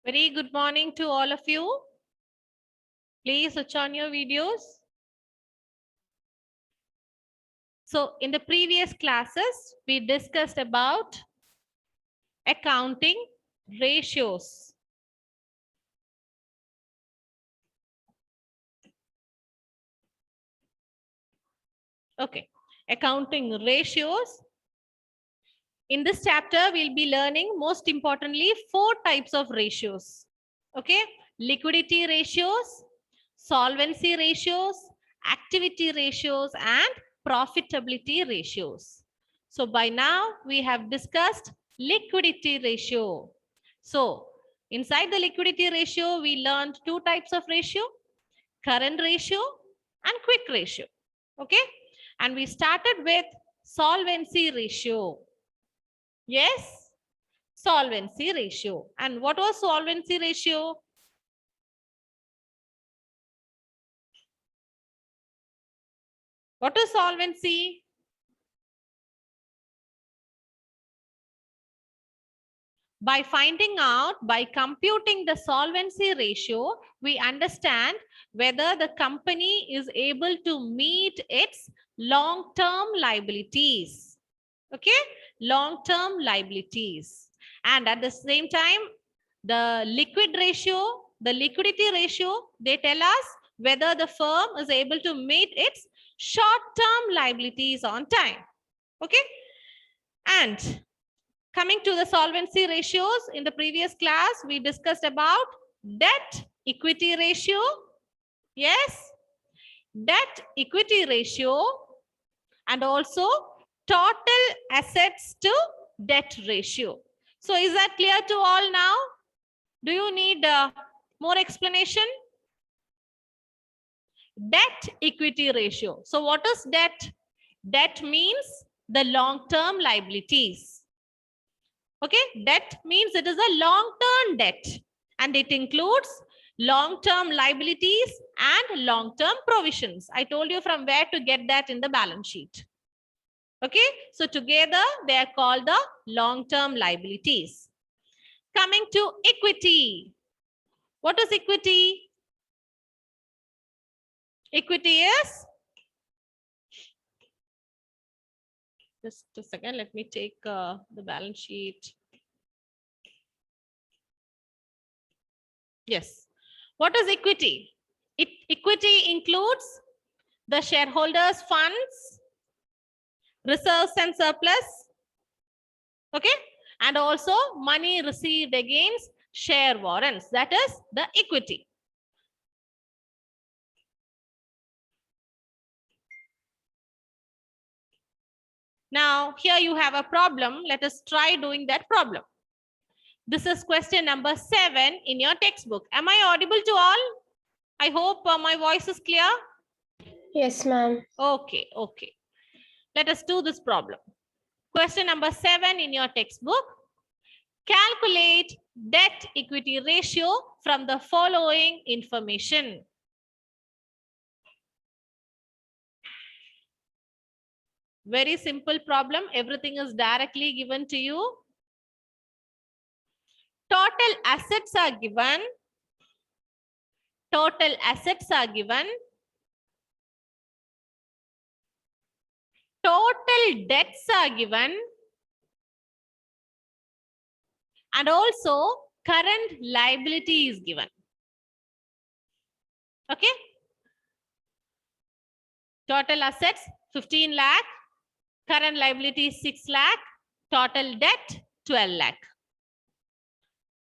Very good morning to all of you. Please switch on your videos. So in the previous classes, we discussed about accounting ratios. Okay, accounting ratios. In this chapter, we'll be learning most importantly 4 types of ratios. Okay, liquidity ratios, solvency ratios, activity ratios, and profitability ratios. So by now we have discussed liquidity ratio. So inside the liquidity ratio, we learned 2 types of ratio, current ratio and quick ratio. Okay, and we started with solvency ratio. Yes, solvency ratio. And what was solvency ratio? What is solvency? By finding out, by computing the solvency ratio, we understand whether the company is able to meet its long-term liabilities. Okay, long-term liabilities. And at the same time, the liquid ratio, the liquidity ratio, they tell us whether the firm is able to meet its short-term liabilities on time. Okay, and coming to the solvency ratios, in the previous class, we discussed about debt equity ratio. Yes, debt equity ratio, and also total assets to debt ratio. So is that clear to all now? Do you need more explanation? Debt equity ratio. So what is debt? Debt means the long-term liabilities. Okay, debt means it is a long-term debt and it includes long-term liabilities and long-term provisions. I told you from where to get that in the balance sheet. Okay, so together they are called the long-term liabilities. Coming to equity. What is equity? Equity is, just a second, let me take the balance sheet. Yes. What is equity? Equity includes the shareholders' funds, reserves and surplus, okay, and also money received against share warrants. That is the equity. Now, here you have a problem. Let us try doing that problem. This is question number 7 in your textbook. Am I audible to all? I hope my voice is clear. Yes, ma'am. Okay, okay. Let us do this problem. Question number 7 in your textbook. Calculate debt equity ratio from the following information. Very simple problem. Everything is directly given to you. Total assets are given. Total assets are given. Total debts are given. And also current liability is given. Okay. Total assets 15 lakh. Current liability 6 lakh. Total debt 12 lakh.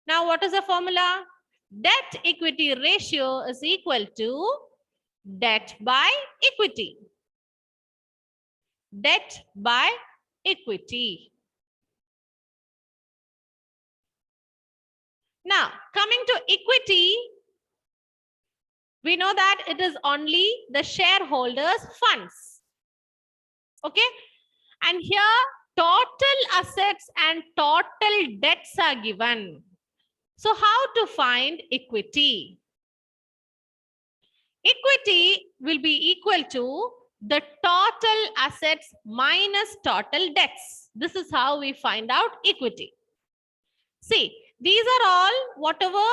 Now what is the formula? Debt equity ratio is equal to debt by equity. Debt by equity. Now, coming to equity, we know that it is only the shareholders' funds. Okay? And here, total assets and total debts are given. So, how to find equity? Equity will be equal to the total assets minus total debts. This is how we find out equity. See, These are all, whatever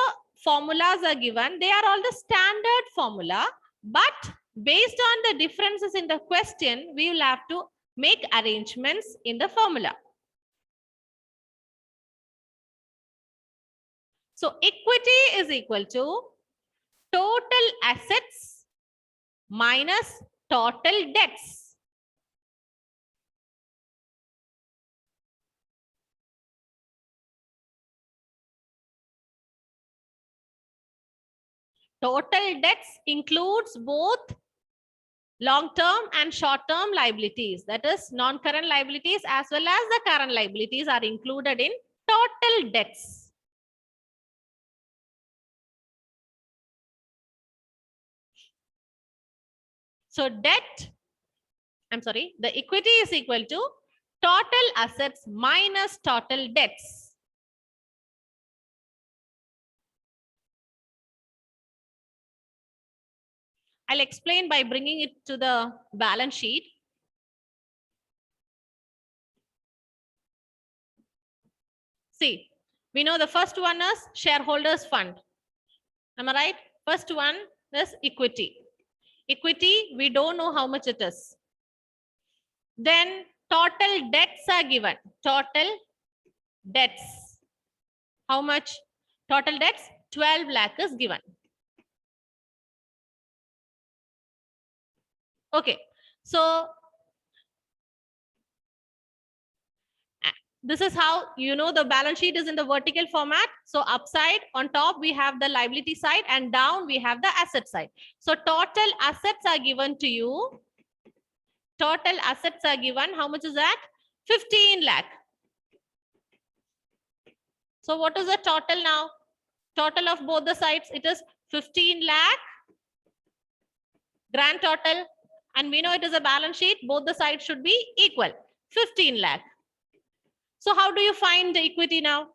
formulas are given, they are all the standard formula, but based on the differences in the question, we will have to make arrangements in the formula. So equity is equal to total assets minus total debts. Total debts includes both long-term and short-term liabilities. That is, non-current liabilities as well as the current liabilities are included in total debts. So the equity is equal to total assets minus total debts. I'll explain by bringing it to the balance sheet. See, we know the first one is shareholders fund. Am I right? First one is equity. Equity, we don't know how much it is. Then total debts are given. Total debts. How much? Total debts, 12 lakh is given. Okay. So this is how you know the balance sheet is in the vertical format. So upside, on top, we have the liability side, and down we have the asset side. So total assets are given to you. Total assets are given. How much is that? 15 lakh. So what is the total now? Total of both the sides, it is 15 lakh. Grand total. And we know it is a balance sheet. Both the sides should be equal. 15 lakh. So how do you find the equity now?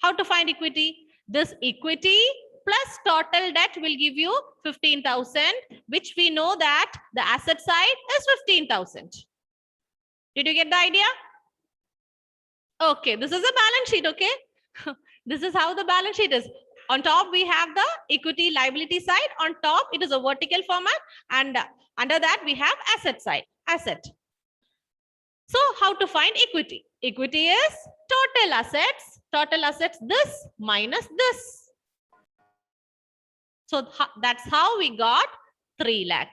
How to find equity? This equity plus total debt will give you 15,000, which we know that the asset side is 15,000. Did you get the idea? Okay, this is a balance sheet, okay? This is how the balance sheet is. On top, we have the equity liability side. On top, it is a vertical format. And under that, we have asset side, asset. So how to find equity? Equity is total assets. Total assets, this minus this. So that's how we got 3 lakh.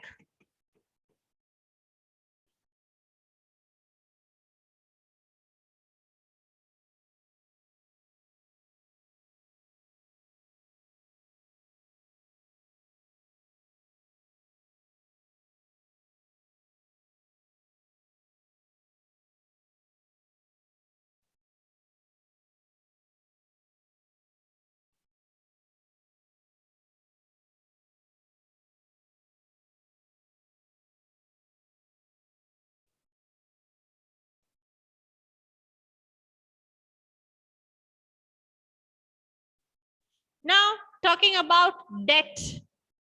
Now, talking about debt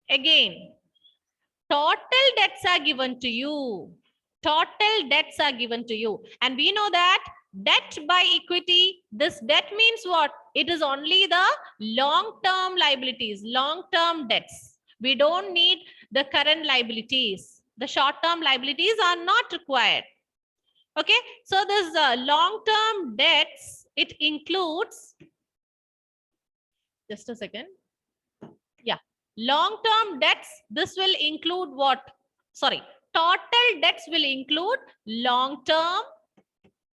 again. Total debts are given to you. Total debts are given to you. And we know that debt by equity, this debt means what? It is only the long-term liabilities, long-term debts. We don't need the current liabilities. The short-term liabilities are not required. Okay, so this long-term debts, it includes, just a second. Yeah, long-term debts, this will include what? Sorry, total debts will include long-term,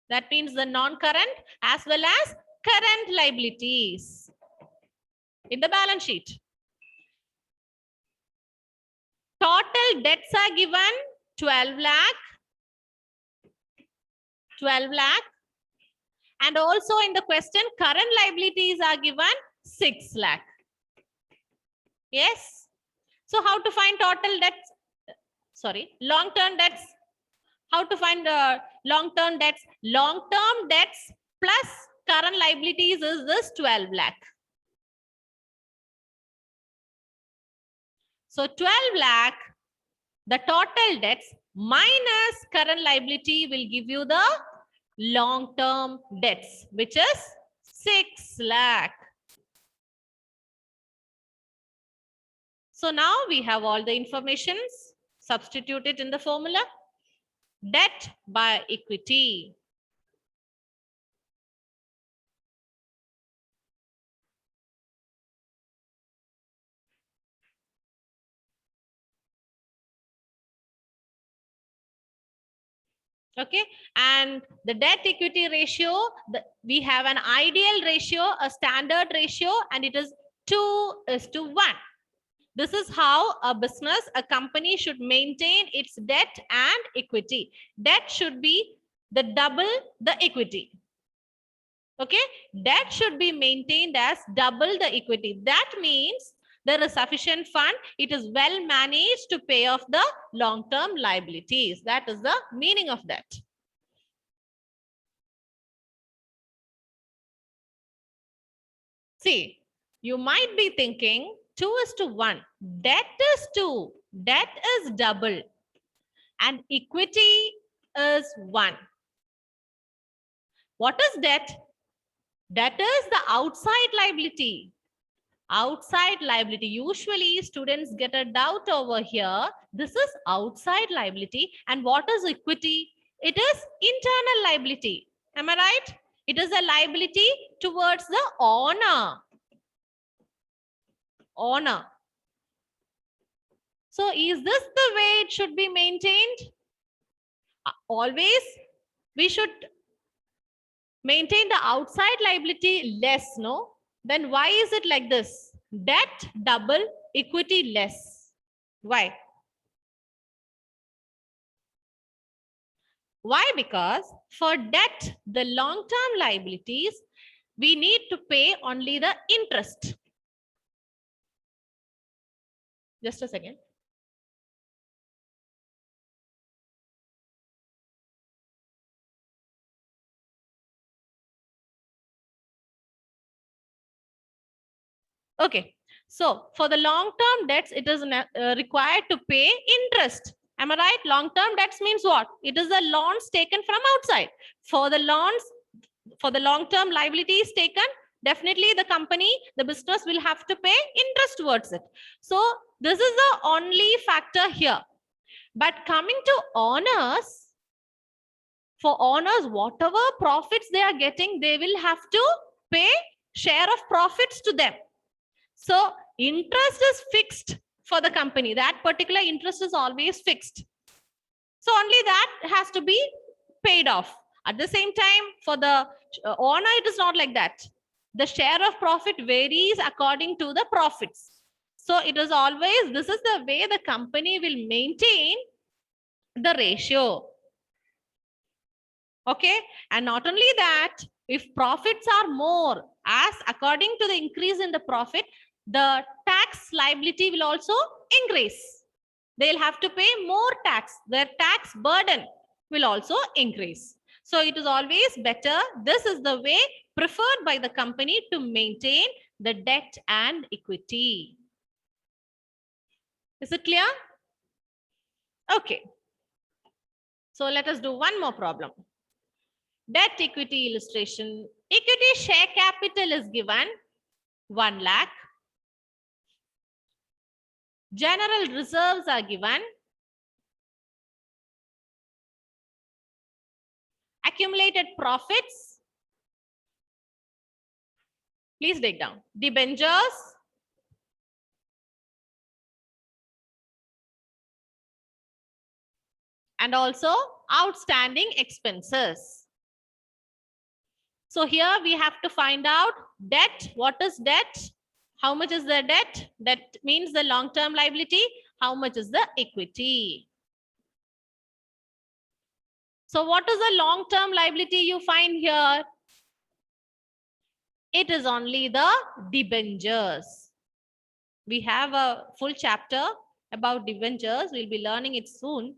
that means the non-current, as well as current liabilities in the balance sheet. Total debts are given 12 lakh. 12 lakh. And also in the question, current liabilities are given 6 lakh. Yes. So how to find total debts? Sorry, long-term debts. How to find long-term debts? Long-term debts plus current liabilities is this 12 lakh. So 12 lakh, the total debts minus current liability will give you the long-term debts, which is 6 lakh. So now we have all the informations. Substitute it in the formula. Debt by equity. Okay, and the debt equity ratio, we have an ideal ratio, a standard ratio, and it is 2:1. This is how a business, a company should maintain its debt and equity. Debt should be the double the equity. Okay, debt should be maintained as double the equity. That means there is sufficient fund. It is well managed to pay off the long-term liabilities. That is the meaning of that. See, you might be thinking 2:1. Debt is 2. Debt is double. And equity is 1. What is debt? Debt is the outside liability. Outside liability. Usually students get a doubt over here. This is outside liability. And what is equity? It is internal liability. Am I right? It is a liability towards the owner. Owner. So is this the way it should be maintained? Always we should maintain the outside liability less, no? Then why is it like this? Debt double, equity less. Why? Why? Because for debt, the long-term liabilities, we need to pay only the interest. Just a second. Okay, so for the long-term debts, it is required to pay interest. Am I right? Long-term debts means what? It is the loans taken from outside. For the loans, for the long-term liabilities taken, definitely the company, the business will have to pay interest towards it. So this is the only factor here. But coming to owners, for owners, whatever profits they are getting, they will have to pay share of profits to them. So interest is fixed for the company. That particular interest is always fixed. So only that has to be paid off. At the same time, for the owner, it is not like that. The share of profit varies according to the profits. So it is always, this is the way the company will maintain the ratio. Okay. And not only that, if profits are more, as according to the increase in the profit, the tax liability will also increase. They'll have to pay more tax. Their tax burden will also increase. So it is always better. This is the way preferred by the company to maintain the debt and equity. Is it clear? Okay. So let us do one more problem. Debt equity illustration. Equity share capital is given 1 lakh. General reserves are given. Accumulated profits. Please take down. Debentures. And also outstanding expenses. So here we have to find out debt. What is debt? How much is the debt? That means the long-term liability. How much is the equity? So what is the long-term liability you find here? It is only the debentures. We have a full chapter about debentures. We'll be learning it soon.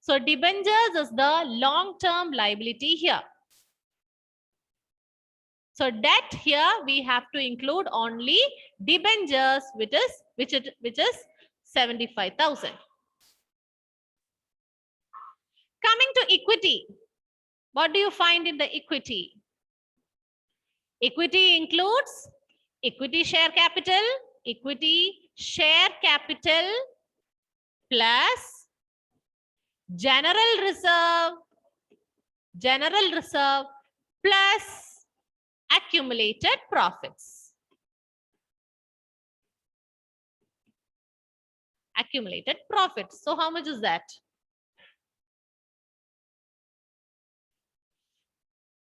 So debentures is the long-term liability here. So debt here we have to include only debentures, which is 75,000. Coming to equity, what do you find in the equity? Equity includes equity share capital plus general reserve plus accumulated profits. Accumulated profits. So how much is that?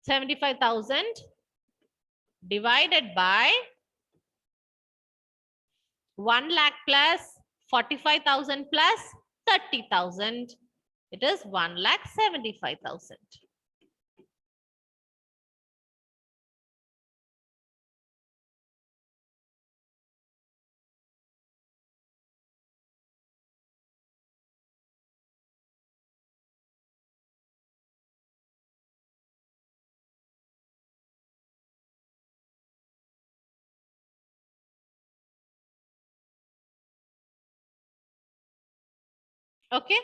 75,000 divided by 1 lakh plus 45,000 plus 30,000. It is 1,75,000. Okay.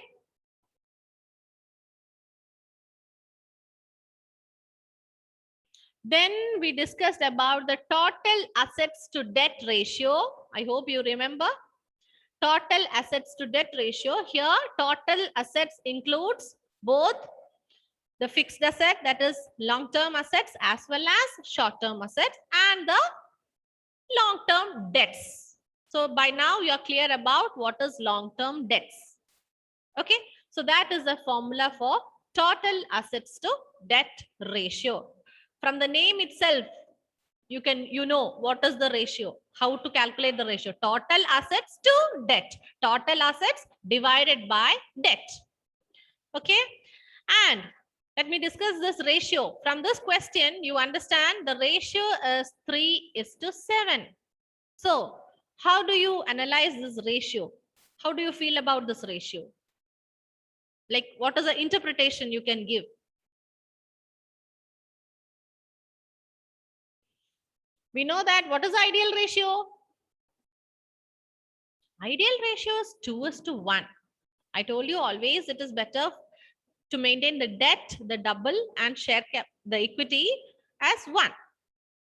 Then we discussed about the total assets to debt ratio. I hope you remember. Total assets to debt ratio. Here, total assets includes both the fixed asset, that is long-term assets, as well as short-term assets, and the long-term debts. So by now you are clear about what is long-term debts. Okay, so that is the formula for total assets to debt ratio. From the name itself, you know what is the ratio, how to calculate the ratio. Total assets to debt. Total assets divided by debt. Okay, and let me discuss this ratio. From this question, you understand the ratio is 3:7. So how do you analyze this ratio? How do you feel about this ratio? Like, what is the interpretation you can give? We know that what is the ideal ratio? Ideal ratio is 2:1. I told you always it is better to maintain the debt, the double, and share the equity as 1.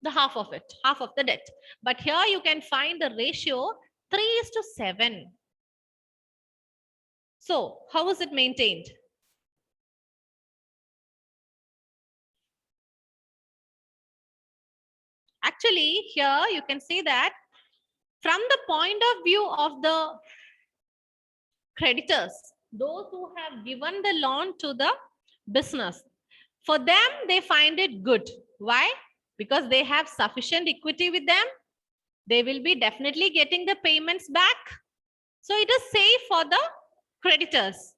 The half of it, half of the debt. But here you can find the ratio 3:7. So how is it maintained? Actually, here you can see that from the point of view of the creditors, those who have given the loan to the business, for them, they find it good. Why? Because they have sufficient equity with them. They will be definitely getting the payments back. So it is safe for the creditors.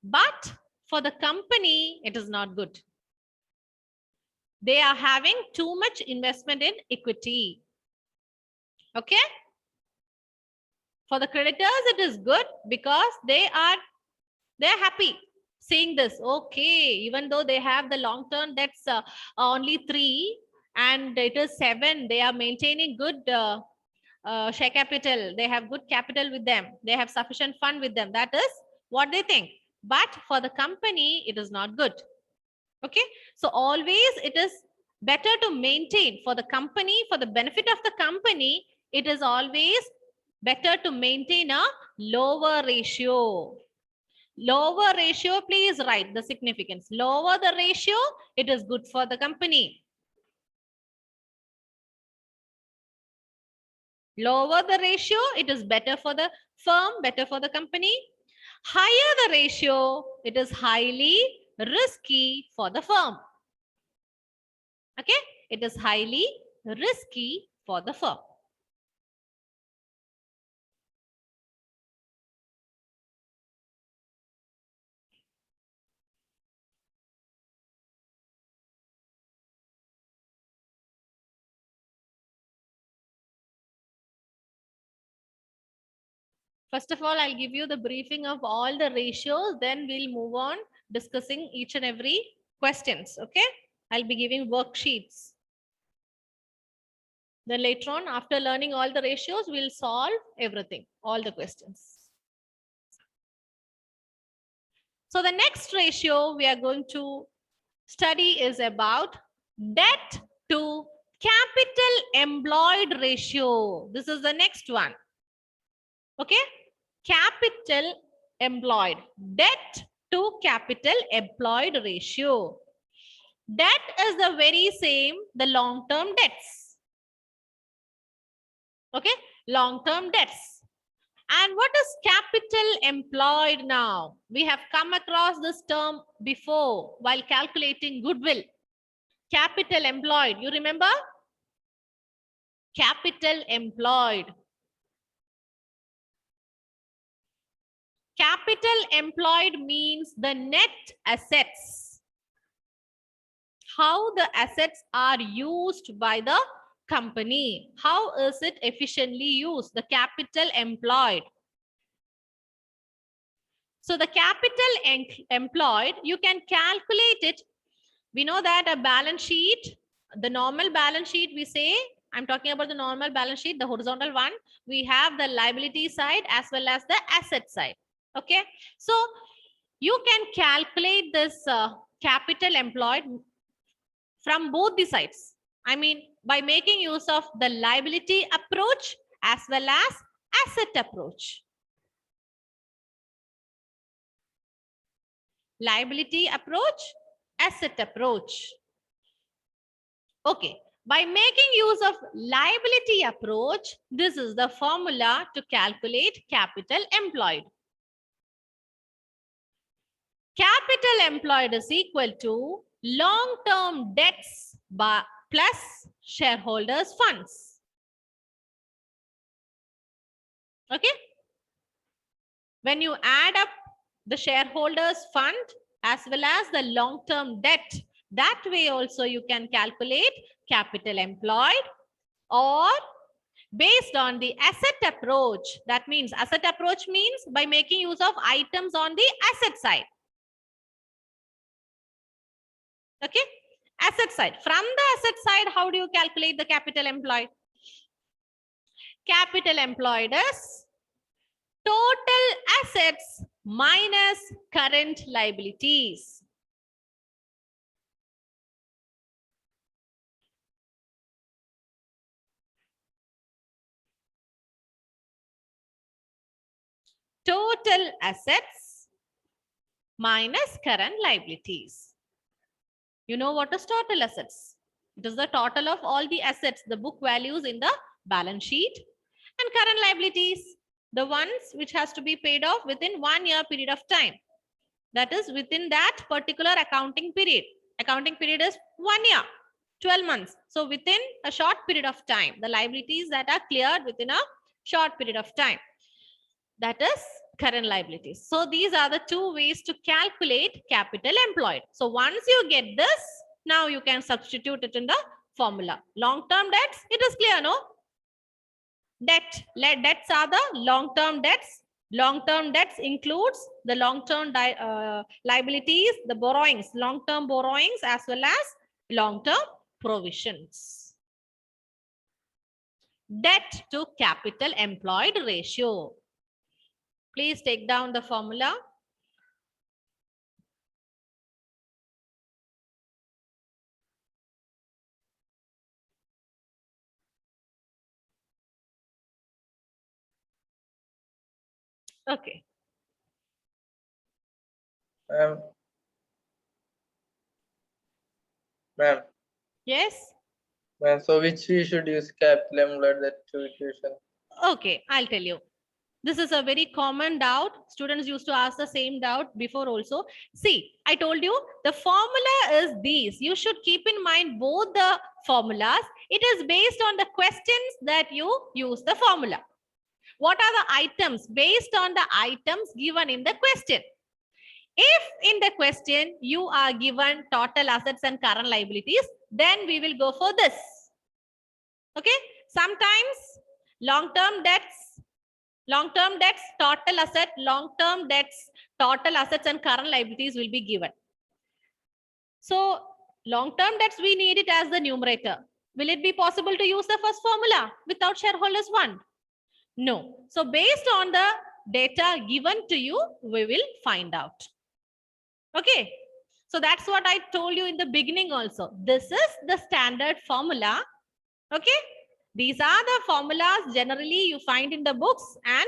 But for the company, it is not good. They are having too much investment in equity. Okay? For the creditors, it is good because they're happy seeing this. Okay, even though they have the long-term debts only 3 and it is 7, they are maintaining good share capital. They have good capital with them. They have sufficient fund with them. That is what they think. But for the company, it is not good. Okay, so always it is better to maintain for the company, for the benefit of the company, it is always better to maintain a lower ratio. Lower ratio, please write the significance. Lower the ratio, it is good for the company. Lower the ratio, it is better for the firm, better for the company. Higher the ratio, it is highly risky for the firm. Okay, it is highly risky for the firm. First of all, I'll give you the briefing of all the ratios. Then we'll move on discussing each and every questions. Okay, I'll be giving worksheets. Then later on, after learning all the ratios, we'll solve everything, all the questions. So the next ratio we are going to study is about debt to capital employed ratio. This is the next one. Okay. Capital employed. Debt to capital employed ratio. Debt is the very same, the long-term debts. Okay. Long-term debts. And what is capital employed now? We have come across this term before while calculating goodwill. Capital employed. You remember? Capital employed. Capital employed means the net assets. How the assets are used by the company. How is it efficiently used? The capital employed. So the capital employed, you can calculate it. We know that a balance sheet, the normal balance sheet, we say, I'm talking about the normal balance sheet, the horizontal one. We have the liability side as well as the asset side. Okay. So you can calculate this capital employed from both the sides. I mean, by making use of the liability approach as well as asset approach. Liability approach, asset approach. Okay. By making use of liability approach, this is the formula to calculate capital employed. Capital employed is equal to long-term debts plus shareholders' funds. Okay. When you add up the shareholders' fund as well as the long-term debt, that way also you can calculate capital employed, or based on the asset approach. That means asset approach means by making use of items on the asset side. Okay. Asset side. From the asset side, how do you calculate the capital employed? Capital employed is total assets minus current liabilities. Total assets minus current liabilities. You know what is total assets? It is the total of all the assets, the book values in the balance sheet, and current liabilities, the ones which has to be paid off within 1 year period of time. That is within that particular accounting period. Accounting period is 1 year, 12 months. So within a short period of time, the liabilities that are cleared within a short period of time. That is current liabilities. So these are the two ways to calculate capital employed. So once you get this, now you can substitute it in the formula. Long-term debts, it is clear, no? Debts are the long-term debts. Long-term debts includes the long-term liabilities, the borrowings, long-term borrowings as well as long-term provisions. Debt to capital employed ratio. Please take down the formula. Okay. Ma'am. Yes. Ma'am, so which we should use capital employed, that two equation? Okay, I'll tell you. This is a very common doubt. Students used to ask the same doubt before also. See, I told you the formula is these. You should keep in mind both the formulas. It is based on the questions that you use the formula. What are the items? Based on the items given in the question. If in the question you are given total assets and current liabilities, then we will go for this. Okay. Sometimes long-term debts, total asset, long-term debts, total assets and current liabilities will be given. So long-term debts, we need it as the numerator. Will it be possible to use the first formula without shareholders fund? No. So based on the data given to you, we will find out. Okay. So that's what I told you in the beginning also. This is the standard formula. Okay. These are the formulas generally you find in the books and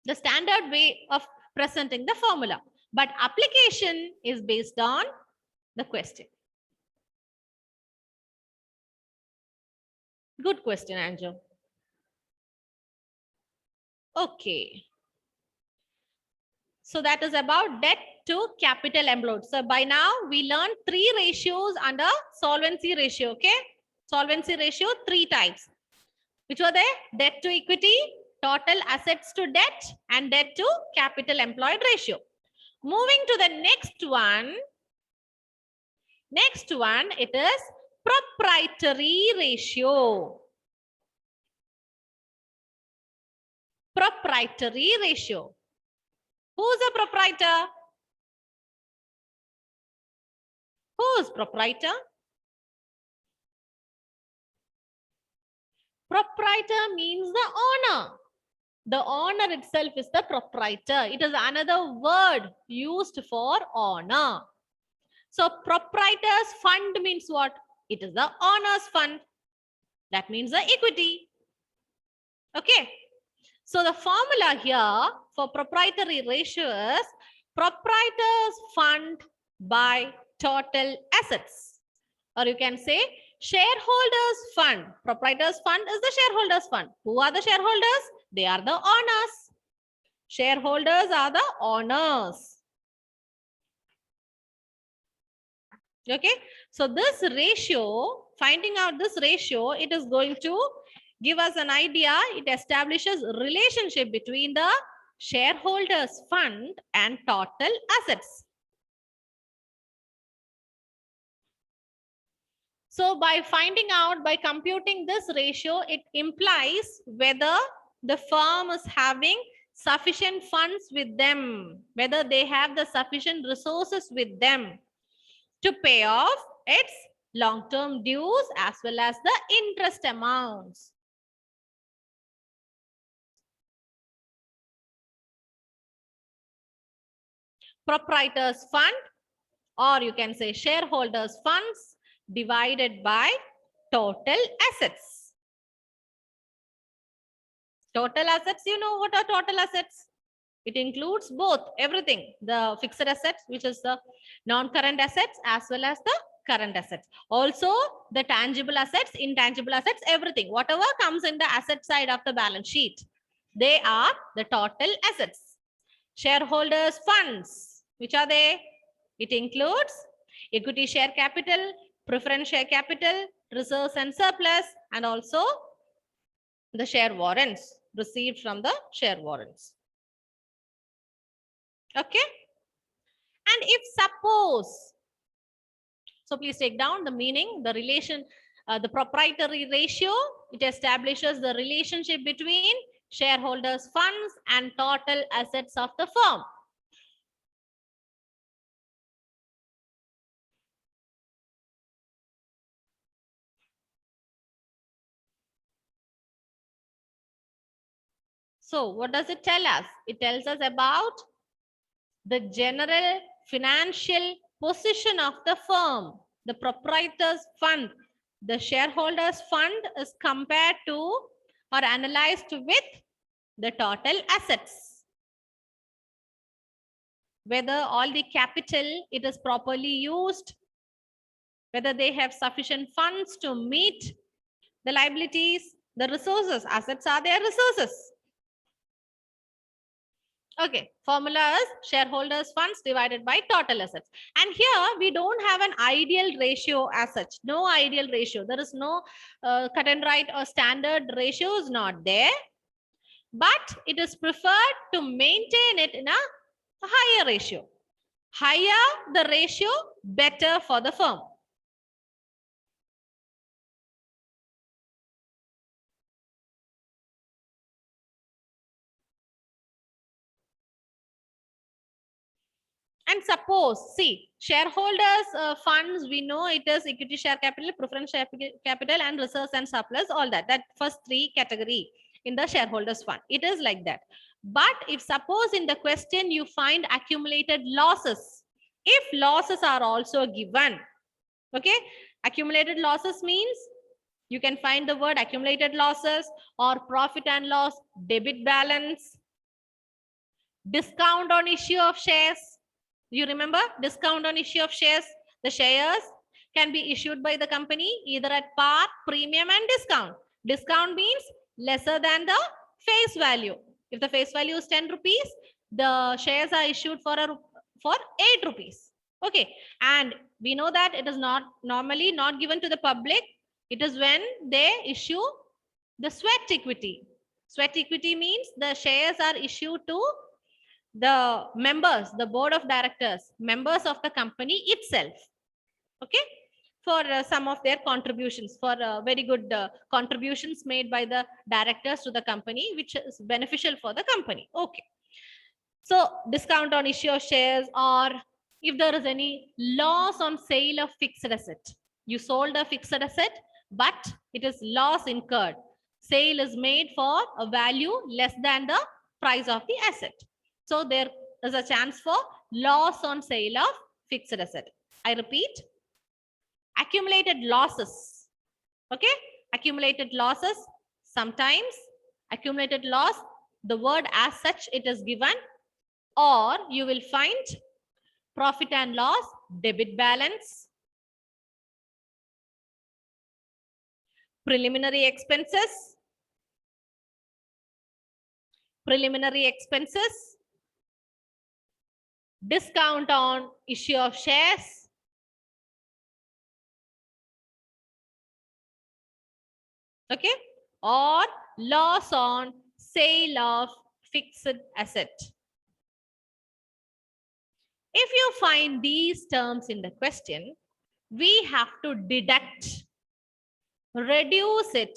the standard way of presenting the formula. But application is based on the question. Good question, Anjo. Okay. So that is about debt to capital employed. So by now we learned 3 ratios under solvency ratio. Okay. Solvency ratio, 3 types. Which were they? Debt to equity, total assets to debt, and debt to capital employed ratio. Moving to the next one. Next one, it is proprietary ratio. Proprietary ratio. Who's a proprietor? Who's proprietor? Proprietor means the owner. The owner itself is the proprietor. It is another word used for owner. So proprietor's fund means what? It is the owner's fund. That means the equity. Okay. So the formula here for proprietary ratio is proprietor's fund by total assets. Or you can say shareholders fund. Proprietor's fund is the shareholders fund. Who are the shareholders? They are the owners. Shareholders are the owners. Okay. So this ratio, finding out this ratio, it is going to give us an idea. It establishes a relationship between the shareholders fund and total assets. So by finding out, by computing this ratio, it implies whether the firm is having sufficient funds with them, whether they have the sufficient resources with them to pay off its long-term dues as well as the interest amounts. Proprietors fund, or you can say shareholders funds divided by total assets. Total assets, you know what are total assets? It includes both, everything, the fixed assets, which is the non-current assets, as well as the current assets. Also, the tangible assets, intangible assets, everything. Whatever comes in the asset side of the balance sheet, they are the total assets. Shareholders funds, which are they? It includes equity share capital, preference share capital, reserves and surplus, and also the share warrants received from the share warrants. Okay. And if suppose, so please take down the meaning, the relation, the proprietary ratio, it establishes the relationship between shareholders funds and total assets of the firm. So what does it tell us? It tells us about the general financial position of the firm. The proprietor's fund, the shareholders fund is compared to or analyzed with the total assets. Whether all the capital, it is properly used, whether they have sufficient funds to meet the liabilities, the resources, assets are their resources. Okay, formula is shareholders funds divided by total assets. And here we don't have an ideal ratio as such. No ideal ratio. There is no cut and write or standard ratio is not there. But it is preferred to maintain it in a higher ratio. Higher the ratio, better for the firm. And suppose, see, shareholders funds, we know it is equity share capital, preference share capital, and reserves and surplus, all that. That first 3 category in the shareholders fund. It is like that. But if suppose in the question you find accumulated losses if losses are also given. Okay, accumulated losses means you can find the word accumulated losses or profit and loss, debit balance, discount on issue of shares. You remember discount on issue of shares? The shares can be issued by the company either at par, premium, and discount. Discount means lesser than the face value. If the face value is 10 rupees, the shares are issued for 8 rupees. Okay, and we know that it is not normally not given to the public. It is when they issue the sweat equity. Sweat equity means the shares are issued to the members, the board of directors, members of the company itself. Okay, for some of their contributions, for very good contributions made by the directors to the company, which is beneficial for the company. Okay, so discount on issue of shares, or if there is any loss on sale of fixed asset. You sold a fixed asset, but it is loss incurred. Sale is made for a value less than the price of the asset. So there is a chance for loss on sale of fixed asset. I repeat, accumulated losses. Okay, accumulated losses. Sometimes accumulated loss, the word as such it is given, or you will find profit and loss, debit balance, preliminary expenses, discount on issue of shares, okay, or loss on sale of fixed asset. If you find these terms in the question, we have to deduct, reduce it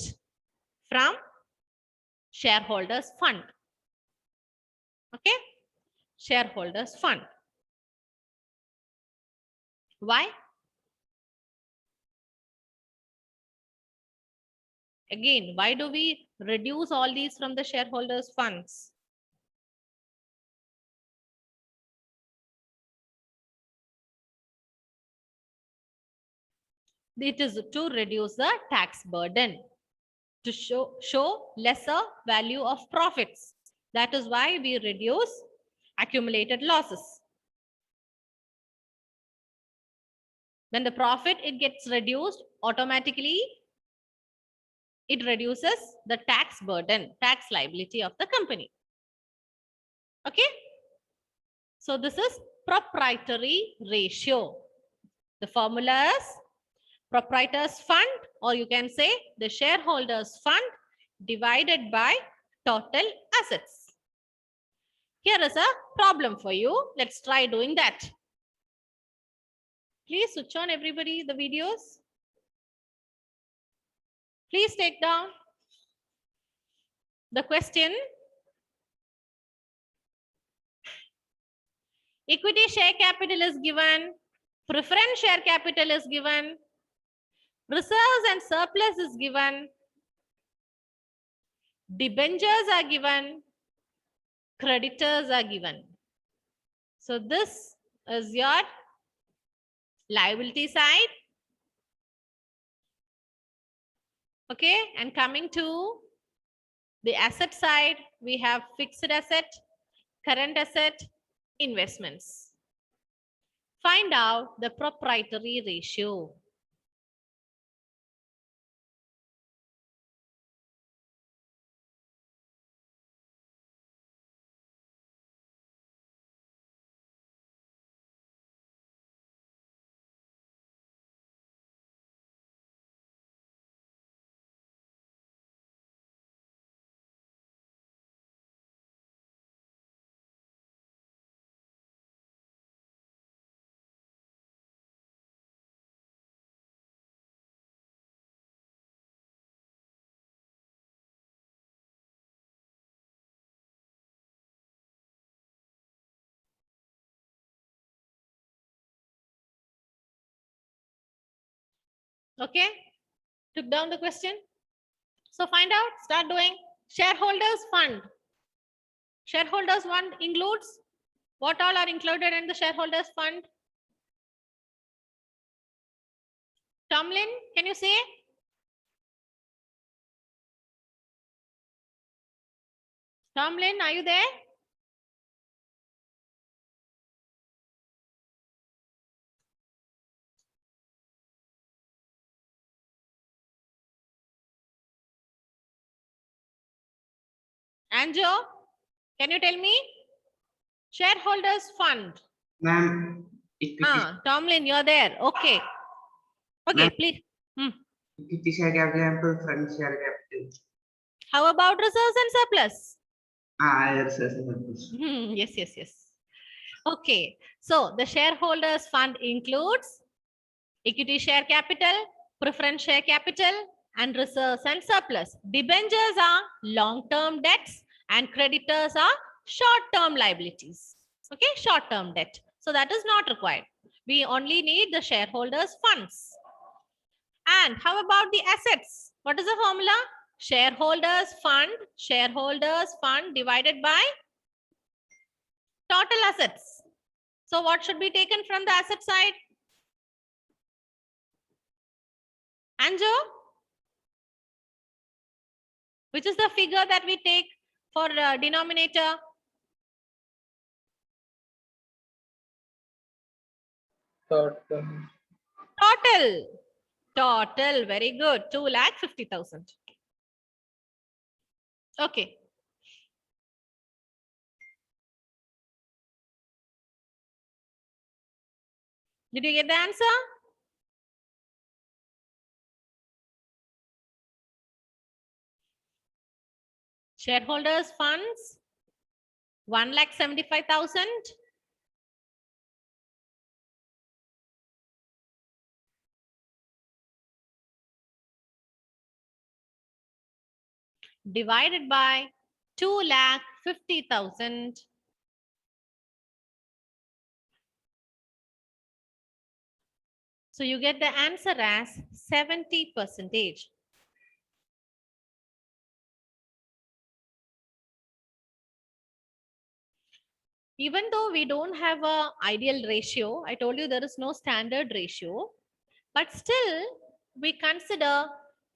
from shareholders fund. Okay, shareholders fund. Why? Again, why do we reduce all these from the shareholders funds? It is to reduce the tax burden, to show lesser value of profits. That is why we reduce accumulated losses. When the profit it gets reduced, automatically it reduces the tax burden, tax liability of the company. Okay, so this is proprietary ratio. The formula is proprietors fund, or you can say the shareholders fund divided by total assets. Here is a problem for you. Let's try doing that. Please switch on everybody the videos. Please take down the question. Equity share capital is given. Preference share capital is given. Reserves and surplus is given. Debentures are given. Creditors are given. So this is your liability side. Okay, and coming to the asset side, we have fixed asset, current asset, investments. Find out the proprietary ratio. Okay, took down the question. So find out, start doing. Shareholders fund. Shareholders fund includes, what all are included in the shareholders fund? Tomlin, can you say? Tomlin, are you there? Anjo, can you tell me? Shareholders fund. Ma'am, Tomlin, you're there. Okay. Okay, please. equity share capital and preference share capital. How about reserves and surplus? Yes, yes. Yes, yes, yes. Okay. So the shareholders fund includes equity share capital, preference share capital, and reserves and surplus. Debentures are long-term debts and creditors are short-term liabilities. Okay, short-term debt. So that is not required. We only need the shareholders funds. And how about the assets? What is the formula? Shareholders fund divided by total assets. So what should be taken from the asset side? Anjo? Which is the figure that we take for denominator? Total. Total, very good. 2,50,000. Okay. Did you get the answer? Shareholders funds 1,75,000. Divided by 2,50,000. So you get the answer as 70%. Even though we don't have a ideal ratio, I told you there is no standard ratio, but still we consider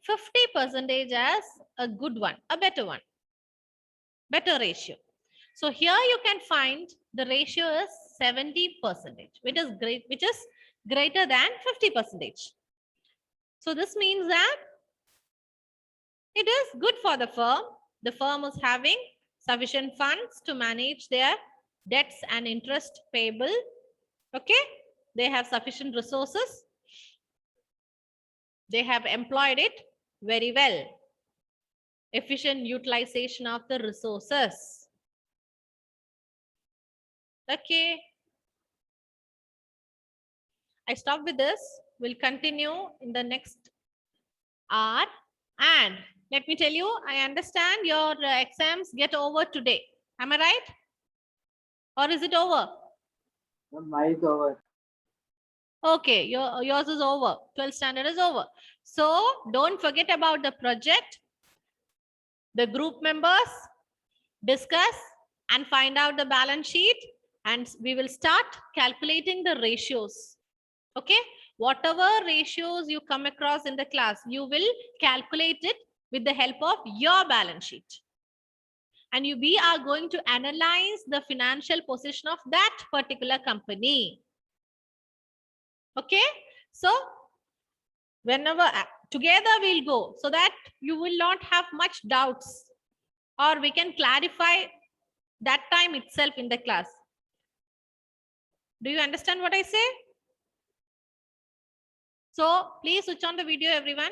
50% as a good one, a better one, better ratio. So here you can find the ratio is 70%, which is greater than 50%. So this means that it is good for the firm. The firm is having sufficient funds to manage their debts and interest payable. Okay, they have sufficient resources. They have employed it very well. Efficient utilization of the resources. Okay. I stop with this. We'll continue in the next hour. And let me tell you, I understand your exams get over today. Am I right? Or is it over? Mine is over. Okay, yours is over. 12th standard is over. So don't forget about the project. The group members discuss and find out the balance sheet, and we will start calculating the ratios. Okay, whatever ratios you come across in the class, you will calculate it with the help of your balance sheet. And we are going to analyze the financial position of that particular company. Okay, so whenever together we'll go, so that you will not have much doubts, or we can clarify that time itself in the class. Do you understand what I say? So please switch on the video, everyone.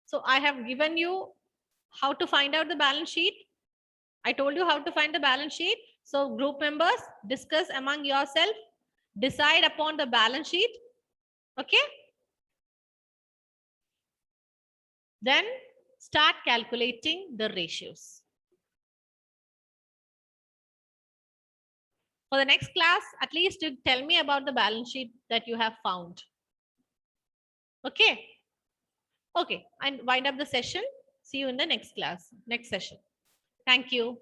So I have given you how to find out the balance sheet. I told you how to find the balance sheet. So group members discuss among yourself, decide upon the balance sheet. Okay. Then start calculating the ratios. For the next class, at least you tell me about the balance sheet that you have found. Okay. Okay. And wind up the session. See you in the next class, next session. Thank you.